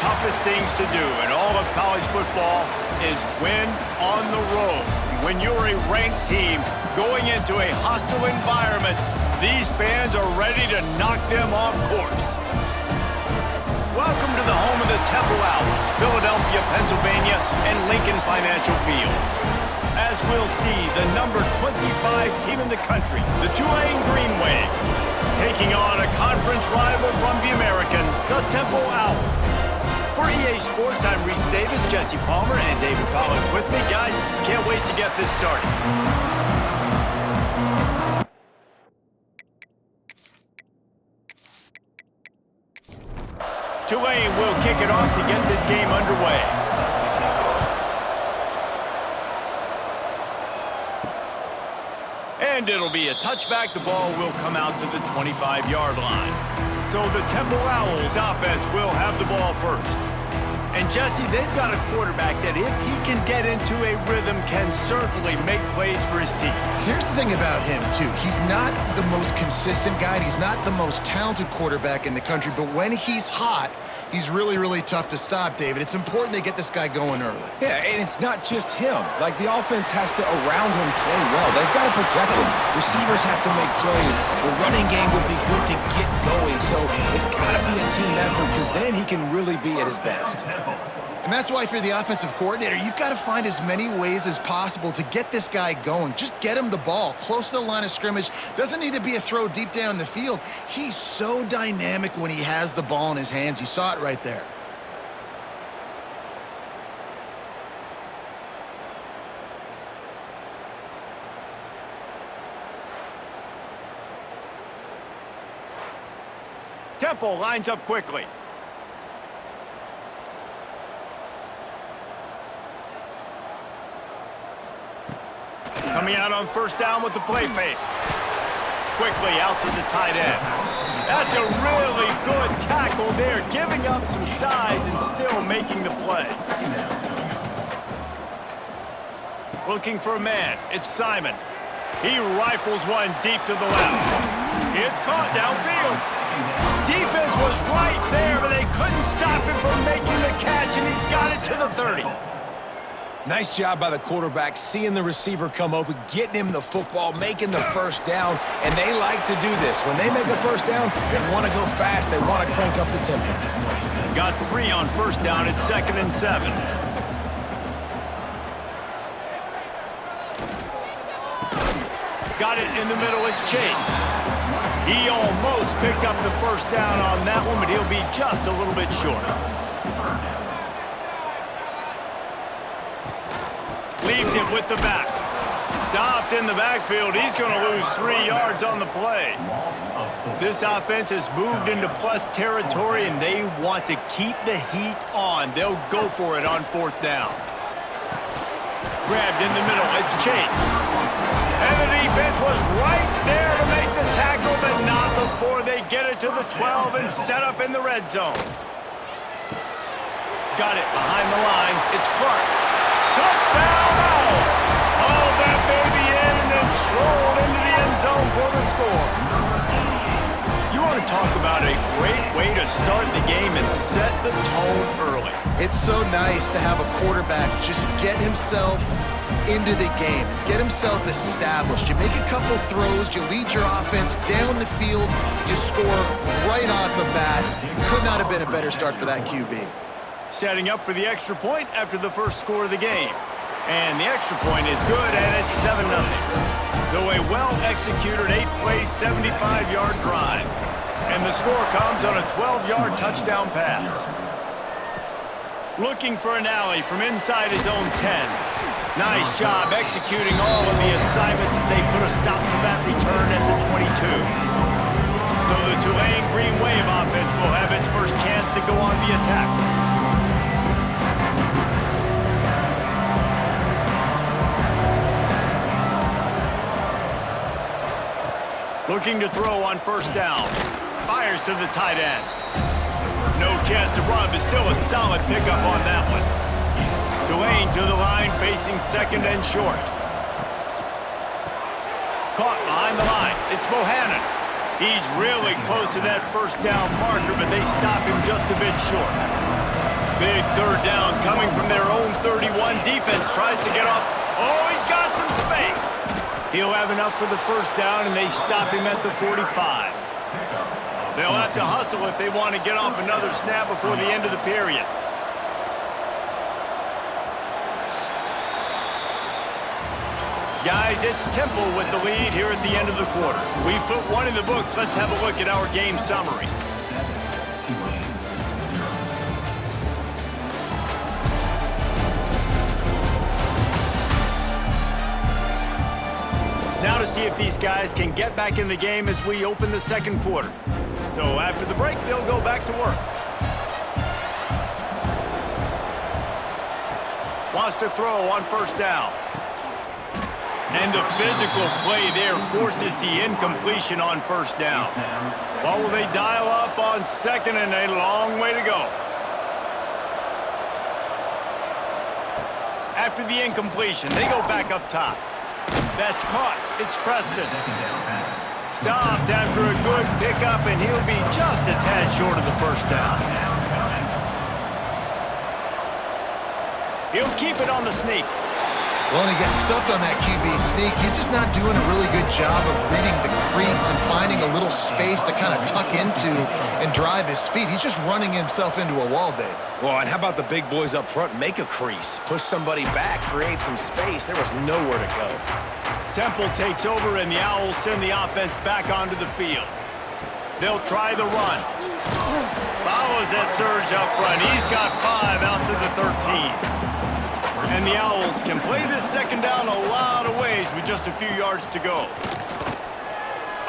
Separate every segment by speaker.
Speaker 1: toughest things to do in all of college football is win on the road. When you're a ranked team going into a hostile environment, these fans are ready to knock them off course. Welcome to the home of the Temple Owls, Philadelphia, Pennsylvania, and Lincoln Financial Field. As we'll see, the number 25 team in the country, the Tulane Green Wave, taking on a conference rival from the American, the Temple Owls. For EA Sports, I'm Reese Davis, Jesse Palmer, and David Pollack with me. Guys, can't wait to get this started. Tulane will kick it off to get this game underway. And it'll be a touchback. The ball will come out to the 25-yard line. So the Temple Owls offense will have the ball first. And Jesse, they've got a quarterback that if he can get into a rhythm can certainly make plays for his team.
Speaker 2: Here's the thing about him, too. He's not the most consistent guy, and he's not the most talented quarterback in the country, but when he's hot, he's really, really tough to stop, David. It's important they get this guy going early.
Speaker 3: Yeah, and it's not just him. Like, the offense has to, around him, play well. They've got to protect him. Receivers have to make plays. The running game would be good to get going, so it's got to be a team effort because then he can really be at his best.
Speaker 2: And that's why if you're the offensive coordinator, you've got to find as many ways as possible to get this guy going. Just get him the ball close to the line of scrimmage. Doesn't need to be a throw deep down the field. He's so dynamic when he has the ball in his hands. You saw it right there.
Speaker 1: Temple lines up quickly. Coming out on first down with the play fake. Quickly out to the tight end. That's a really good tackle there, giving up some size and still making the play. Looking for a man. It's Simon. He rifles one deep to the left. It's caught downfield. Defense was right there, but they couldn't stop him from making the catch, and he's got it to the 30.
Speaker 3: Nice job by the quarterback, seeing the receiver come open, getting him the football, making the first down, and they like to do this. When they make a first down, they want to go fast. They want to crank up the tempo.
Speaker 1: Got 3 on first down at 2nd and 7. Got it in the middle, it's Chase. He almost picked up the first down on that one, but he'll be just a little bit short. Leaves it with the back. Stopped in the backfield. He's going to lose 3 yards on the play. This offense has moved into plus territory, and they want to keep the heat on. They'll go for it on 4th down. Grabbed in the middle. It's Chase. And the defense was right there to make the tackle, but not before they get it to the 12 and set up in the red zone. Got it behind the line. It's Clark. Touchdown! Hauled that baby in and then strolled into the end zone for the score. You want to talk about a great way to start the game and set the tone early.
Speaker 2: It's so nice to have a quarterback just get himself into the game, get himself established. You make a couple throws, you lead your offense down the field, you score right off the bat. Could not have been a better start for that QB.
Speaker 1: Setting up for the extra point after the first score of the game. And the extra point is good, and it's 7-0. So a well-executed 8-play, 75-yard drive. And the score comes on a 12-yard touchdown pass. Looking for an alley from inside his own 10. Nice job executing all of the assignments as they put a stop to that return at the 22. So the Tulane Green Wave offense will have its first chance to go on the attack. Looking to throw on first down. Fires to the tight end. No chance to run, but still a solid pickup on that one. Tulane to the line, facing 2nd and short. Caught behind the line. It's Bohannon. He's really close to that first down marker, but they stop him just a bit short. Big third down coming from their own 31. Defense tries to get off. Oh, he's got some space. He'll have enough for the first down, and they stop him at the 45. They'll have to hustle if they want to get off another snap before the end of the period. Guys, it's Temple with the lead here at the end of the quarter. We've put one in the books. Let's have a look at our game summary. Now to see if these guys can get back in the game as we open the second quarter. So after the break, they'll go back to work. Wants to throw on first down. And the physical play there forces the incompletion on first down. Well, will they dial up on second, and a long way to go. After the incompletion, they go back up top. That's caught. It's Preston. Stopped after a good pickup, and he'll be just a tad short of the first down. He'll keep it on the sneak.
Speaker 2: Well, and he gets stuffed on that QB sneak. He's just not doing a really good job of reading the crease and finding a little space to kind of tuck into and drive his feet. He's just running himself into a wall, Dave.
Speaker 3: Well, and how about the big boys up front? Make a crease, push somebody back, create some space. There was nowhere to go.
Speaker 1: Temple takes over, and the Owls send the offense back onto the field. They'll try the run. Follows that surge up front. He's got 5 out to the 13. And the Owls can play this second down a lot of ways with just a few yards to go.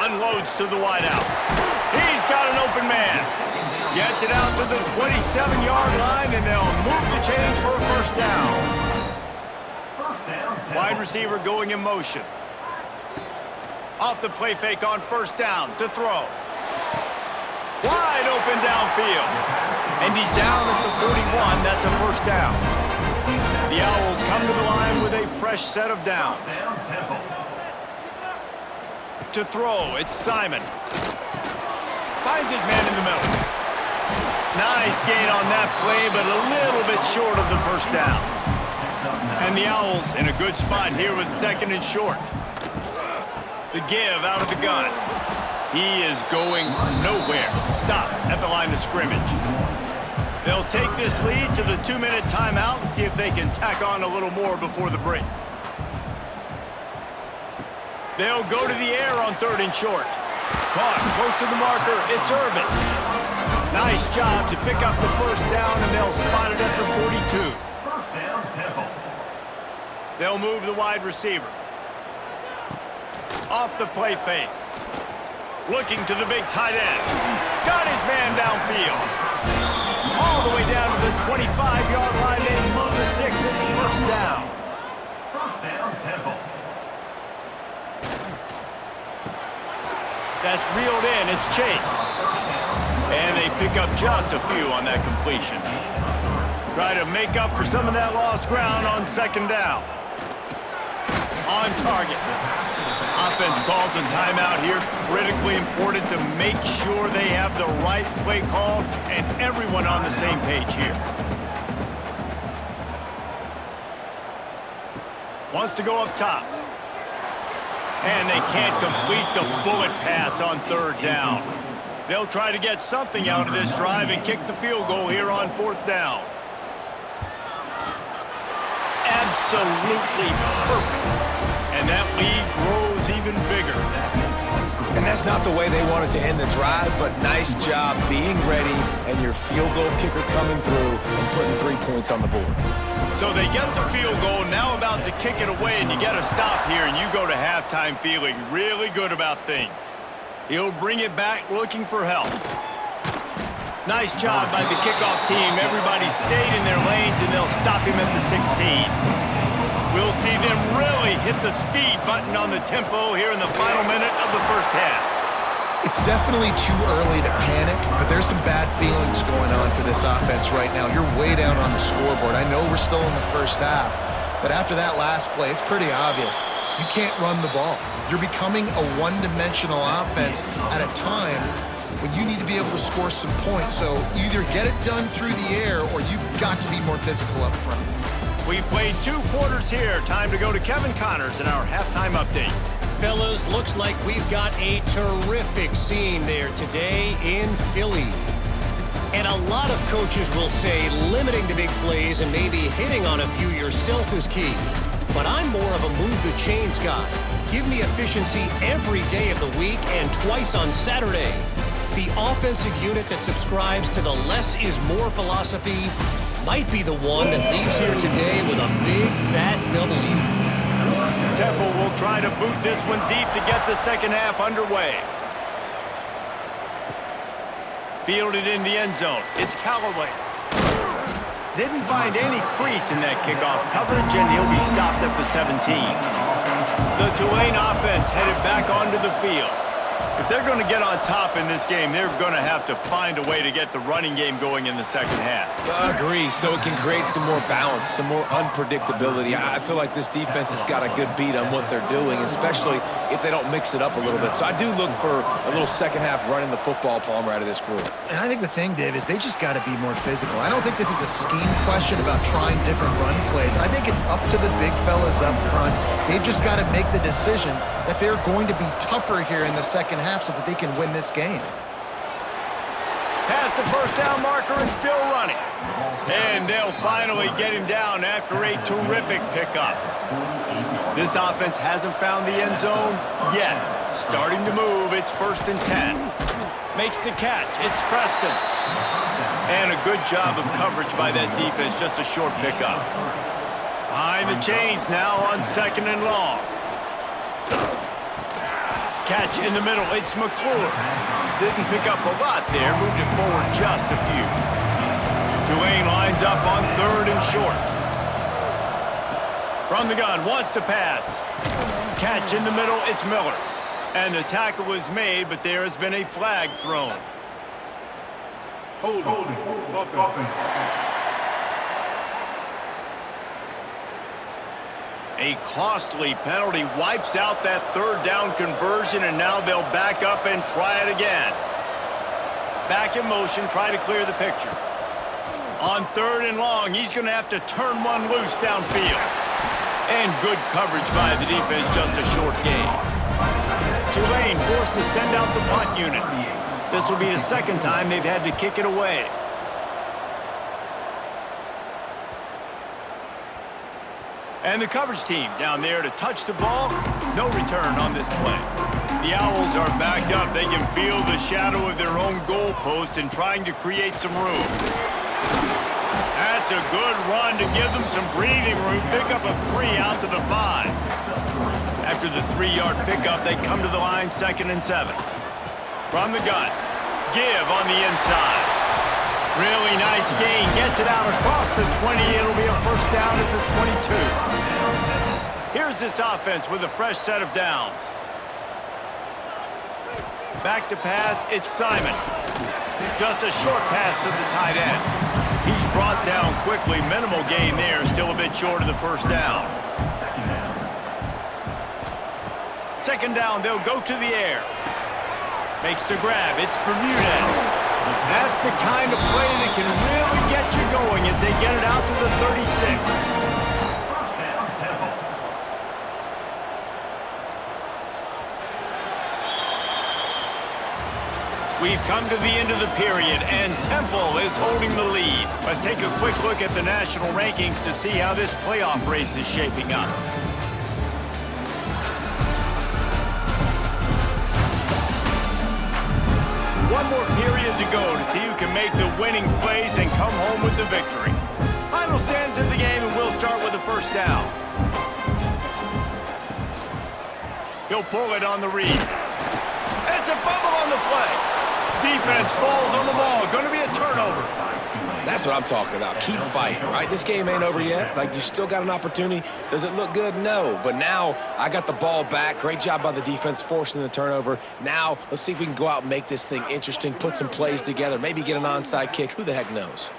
Speaker 1: Unloads to the wideout. He's got an open man. Gets it out to the 27-yard line, and they'll move the chains for a first down. Wide receiver going in motion. Off the play fake on first down to throw. Wide open downfield. And he's down at the 41. That's a first down. The Owls come to the line with a fresh set of downs. To throw, it's Simon. Finds his man in the middle. Nice gain on that play, but a little bit short of the first down. And the Owls in a good spot here with second and short. The give out of the gun. He is going nowhere. Stop at the line of scrimmage. They'll take this lead to the 2-minute timeout and see if they can tack on a little more before the break. They'll go to the air on third and short. Caught close to the marker. It's Irvin. Nice job to pick up the first down, and they'll spot it at the 42.
Speaker 4: First down, Temple.
Speaker 1: They'll move the wide receiver. Off the play fake. Looking to the big tight end. Got his man downfield. All the way down to the 25-yard line. They move the sticks at the first down.
Speaker 4: First down, Temple.
Speaker 1: That's reeled in. It's Chase. And they pick up just a few on that completion. Try to make up for some of that lost ground on second down. On target. Offense calls a timeout here. Critically important to make sure they have the right play call and everyone on the same page here. Wants to go up top. And they can't complete the bullet pass on third down. They'll try to get something out of this drive and kick the field goal here on fourth down. Absolutely perfect. And that lead grows even bigger.
Speaker 3: And that's not the way they wanted to end the drive, but nice job being ready and your field goal kicker coming through and putting 3 points on the board.
Speaker 1: So they get the field goal, now about to kick it away, and you get a stop here, and you go to halftime feeling really good about things. He'll bring it back looking for help. Nice job by the kickoff team. Everybody stayed in their lanes, and they'll stop him at the 16. We'll see them really hit the speed button on the tempo here in the final minute of the first half.
Speaker 2: It's definitely too early to panic, but there's some bad feelings going on for this offense right now. You're way down on the scoreboard. I know we're still in the first half, but after that last play, it's pretty obvious. You can't run the ball. You're becoming a one-dimensional offense at a time when you need to be able to score some points. So either get it done through the air or you've got to be more physical up front.
Speaker 1: We've played 2 quarters here. Time to go to Kevin Connors in our halftime update.
Speaker 5: Fellas, looks like we've got a terrific scene there today in Philly. And a lot of coaches will say limiting the big plays and maybe hitting on a few yourself is key. But I'm more of a move the chains guy. Give me efficiency every day of the week and twice on Saturday. The offensive unit that subscribes to the less is more philosophy might be the one that leaves here today with a big fat W.
Speaker 1: Temple will try to boot this one deep to get the second half underway. Fielded in the end zone. It's Callaway. Didn't find any crease in that kickoff coverage, and he'll be stopped at the 17. The Tulane offense headed back onto the field. If they're going to get on top in this game, they're going to have to find a way to get the running game going in the second half.
Speaker 3: Agree, so it can create some more balance, some more unpredictability. I feel like this defense has got a good beat on what they're doing, especially if they don't mix it up a little bit. So I do look for a little second half running the football, Palmer, out of this group.
Speaker 2: And I think the thing, Dave, is they just got to be more physical. I don't think this is a scheme question about trying different run plays. I think it's up to the big fellas up front. They've just got to make the decision that they're going to be tougher here in the second half so that they can win this game.
Speaker 1: Past the first down marker and still running. And they'll finally get him down after a terrific pickup. This offense hasn't found the end zone yet. Starting to move, it's 1st and 10. Makes the catch, it's Preston. And a good job of coverage by that defense, just a short pickup. Behind the chains now on 2nd and long. Catch in the middle, it's McClure. Didn't pick up a lot there, moved it forward just a few. Tulane lines up on 3rd and short. From the gun, wants to pass. Catch in the middle, it's Miller. And the tackle was made, but there has been a flag thrown.
Speaker 6: Holding.
Speaker 1: A costly penalty wipes out that 3rd down conversion, and now they'll back up and try it again. Back in motion, try to clear the picture. On 3rd and long, he's going to have to turn one loose downfield. And good coverage by the defense, just a short gain. Tulane forced to send out the punt unit. This will be the 2nd time they've had to kick it away. And the coverage team down there to touch the ball. No return on this play. The Owls are backed up. They can feel the shadow of their own goalpost and trying to create some room. That's a good run to give them some breathing room. Pick up a 3 out to the 5. After the 3-yard pickup, they come to the line 2nd and 7. From the gun, give on the inside. Really nice gain. Gets it out across the 20. It'll be a 1st down at the 22. Here's this offense with a fresh set of downs. Back to pass, it's Simon. Just a short pass to the tight end. He's brought down quickly. Minimal gain there. Still a bit short of the 1st down. 2nd down, they'll go to the air. Makes the grab. It's Bermudez. That's the kind of play that can really get you going as they get it out to the 36. We've come to the end of the period, and Temple is holding the lead. Let's take a quick look at the national rankings to see how this playoff race is shaping up. One more period to go to see who can make the winning plays and come home with the victory. Final stands in the game, and we'll start with the 1st down. He'll pull it on the read. It's a fumble on the play. Defense falls on the ball. Going to be a turnover.
Speaker 3: That's what I'm talking about. Keep fighting, right? This game ain't over yet. Like, you still got an opportunity. Does it look good? No. But now I got the ball back. Great job by the defense forcing the turnover. Now let's see if we can go out and make this thing interesting, put some plays together, maybe get an onside kick. Who the heck knows?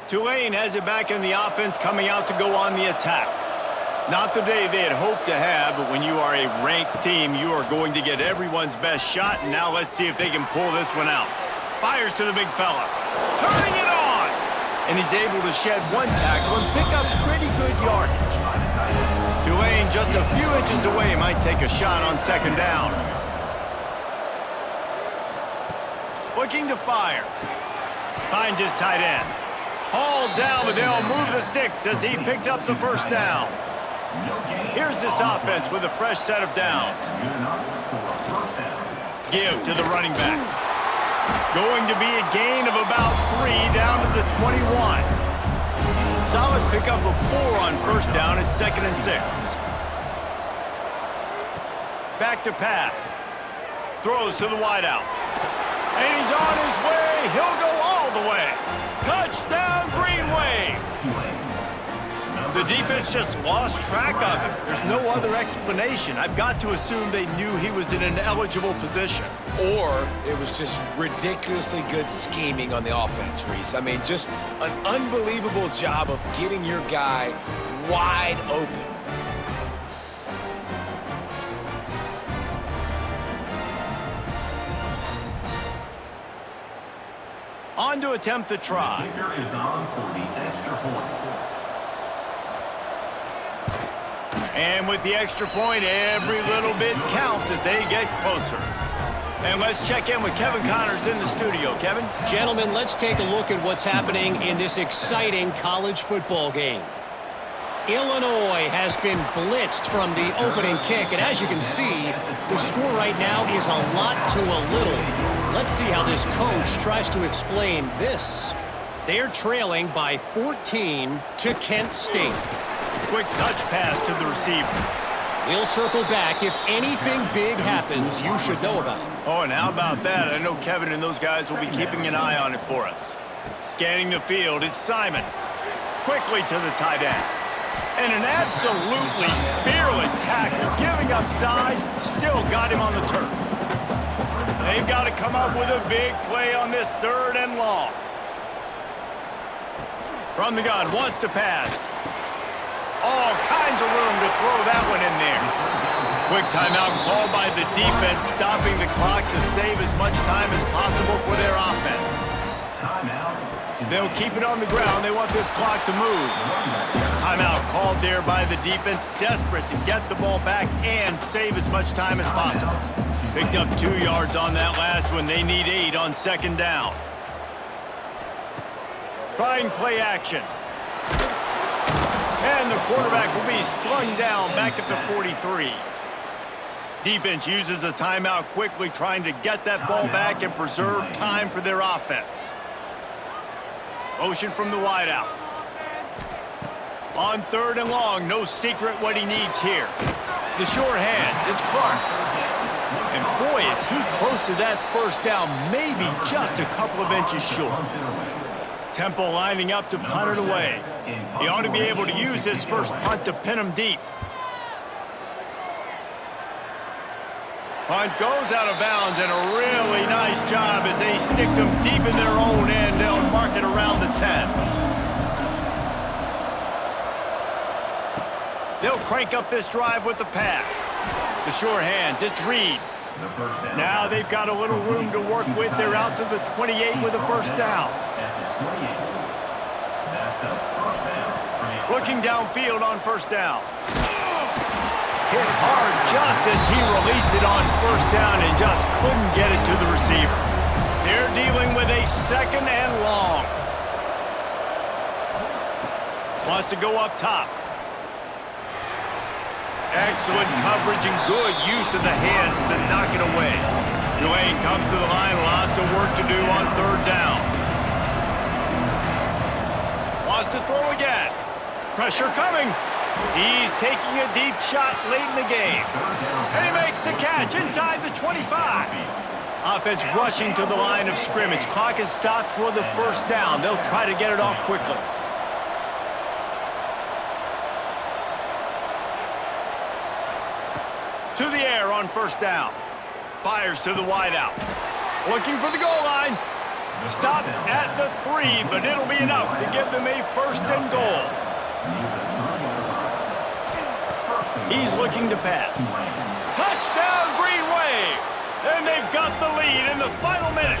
Speaker 1: Tulane has it back in the offense, coming out to go on the attack. Not the day they had hoped to have, but when you are a ranked team, you are going to get everyone's best shot, and now let's see if they can pull this one out. Fires to the big fella. Turning it on! And he's able to shed one tackle and pick up pretty good yardage. Tulane just a few inches away might take a shot on second down. Looking to fire. Finds his tight end. Hauled down, but they'll move the sticks as he picks up the first down. Here's this offense with a fresh set of downs. Give to the running back. Going to be a gain of about 3 down to the 21. Solid pickup of 4 on first down at 2nd and 6. Back to pass. Throws to the wideout. And he's on his way. He'll go all the way. Touchdown, Green Wave. The defense just lost track of him. There's no other explanation. I've got to assume they knew he was in an eligible position.
Speaker 3: Or it was just ridiculously good scheming on the offense, Reese. I mean, just an unbelievable job of getting your guy wide open.
Speaker 1: On to attempt the try.
Speaker 4: Kicker is on for the extra point.
Speaker 1: And with the extra point, every little bit counts as they get closer. And let's check in with Kevin Connors in the studio. Kevin?
Speaker 5: Gentlemen, let's take a look at what's happening in this exciting college football game. Illinois has been blitzed from the opening kick, and as you can see, the score right now is a lot to a little. Let's see how this coach tries to explain this. They're trailing by 14 to Kent State.
Speaker 1: Quick touch pass to the receiver.
Speaker 5: We'll circle back if anything big happens you should know about.
Speaker 1: Oh, and how about that? I know Kevin and those guys will be keeping an eye on it for us. Scanning the field, it's Simon. Quickly to the tight end. And an absolutely fearless tackle, giving up size, still got him on the turf. They've got to come up with a big play on this 3rd and long. From the gun, wants to pass. All kinds of room to throw that one in there. Quick timeout called by the defense, stopping the clock to save as much time as possible for their offense. They'll keep it on the ground. They want this clock to move. Timeout called there by the defense, desperate to get the ball back and save as much time as possible. Picked up 2 yards on that last one. They need 8 on second down. Trying play action. And the quarterback will be slung down back at the 43. Defense uses a timeout quickly, trying to get that ball back and preserve time for their offense. Motion from the wideout. On 3rd and long, no secret what he needs here. The short hands, it's Clark. And boy, is he close to that first down, maybe just a couple of inches short. Temple lining up to punt it away. He ought to be able to use his first punt to pin him deep. Punt goes out of bounds, and a really nice job as they stick them deep in their own end. They'll mark it around the 10. They'll crank up this drive with the pass. The short hands, it's Reed. Now they've got a little room to work with. They're out to the 28 with a first down. Looking downfield on first down. Hit hard just as he released it on first down and just couldn't get it to the receiver. They're dealing with a 2nd and long. Wants to go up top. Excellent coverage and good use of the hands to knock it away. Tulane comes to the line, lots of work to do on 3rd down. Wants to throw again. Pressure coming. He's taking a deep shot late in the game. And he makes the catch inside the 25. Offense rushing to the line of scrimmage. Clock is stopped for the first down. They'll try to get it off quickly. To the air on first down. Fires to the wideout. Looking for the goal line. Stopped at the 3, but it'll be enough to give them a 1st and goal. He's looking to pass. Touchdown, Green Wave! And they've got the lead in the final minute.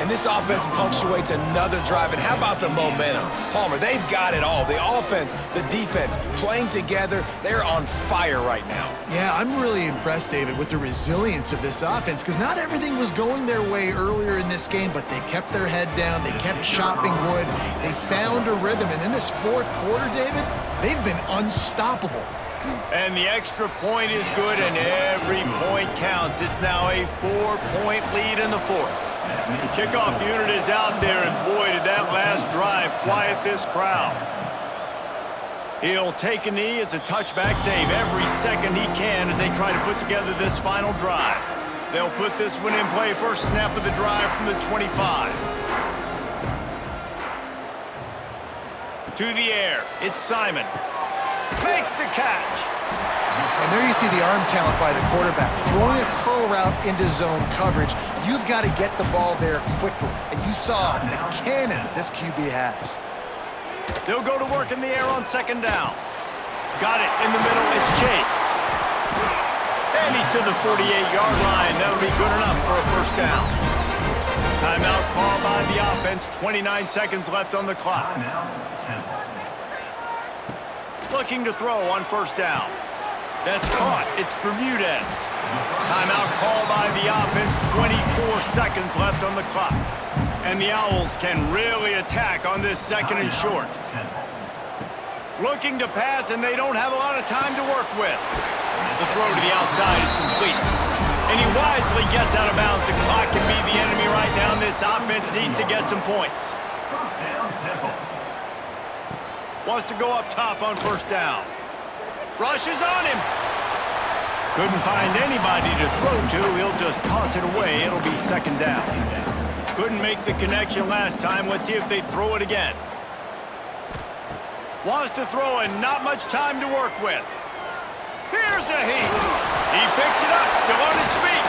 Speaker 3: And this offense punctuates another drive. And how about the momentum? Palmer, they've got it all. The offense, the defense, playing together. They're on fire right now.
Speaker 2: Yeah, I'm really impressed, David, with the resilience of this offense, because not everything was going their way earlier in this game, but they kept their head down. They kept chopping wood. They found a rhythm. And in this fourth quarter, David, they've been unstoppable.
Speaker 1: And the extra point is good, and every point counts. It's now a 4-point lead in the fourth. The kickoff unit is out there, and boy, did that last drive quiet this crowd. He'll take a knee. It's a touchback save every second he can as they try to put together this final drive. They'll put this one in play first snap of the drive from the 25. To the air, it's Simon. Makes the catch.
Speaker 2: And there you see the arm talent by the quarterback. Throwing a curl route into zone coverage, you've got to get the ball there quickly. And you saw the cannon this QB has.
Speaker 1: They'll go to work in the air on second down. Got it in the middle. It's Chase. And he's to the 48-yard line. That'll be good enough for a first down. Timeout called by the offense. 29 seconds left on the clock. Looking to throw on first down. That's caught. It's Bermudez. Timeout called by the offense. 24 seconds left on the clock. And the Owls can really attack on this second and short. Looking to pass, and they don't have a lot of time to work with. The throw to the outside is complete. And he wisely gets out of bounds. The clock can be the enemy right now, and this offense needs to get some points. Wants to go up top on first down. Rushes on him. Couldn't find anybody to throw to. He'll just toss it away. It'll be second down. Couldn't make the connection last time. Let's see if they throw it again. Wants to throw and not much time to work with. Here's a heat. He picks it up, still on his feet.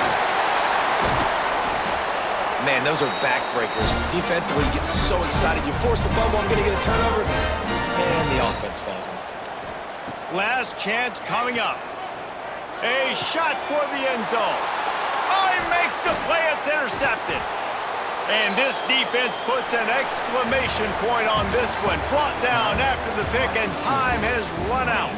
Speaker 3: Man, those are backbreakers. Defensively, you get so excited. You force the fumble, I'm going to get a turnover, and the offense falls on the field.
Speaker 1: Last chance coming up. A shot toward the end zone. Oh, he makes the play. It's intercepted. And this defense puts an exclamation point on this one. Brought down after the pick, and time has run out.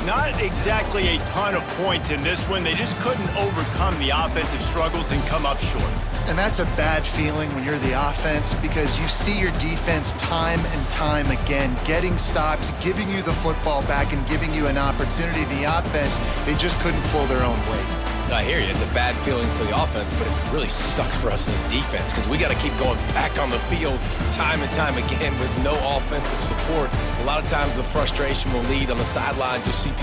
Speaker 1: Not exactly a ton of points in this one. They just couldn't overcome the offensive struggles and come up short.
Speaker 2: And that's a bad feeling when you're the offense, because you see your defense time and time again getting stops, giving you the football back, and giving you an opportunity. The offense, they just couldn't pull their own weight.
Speaker 3: I hear you. It's a bad feeling for the offense, but it really sucks for us as defense because we got to keep going back on the field time and time again with no offensive support. A lot of times the frustration will lead on the sidelines. You'll see people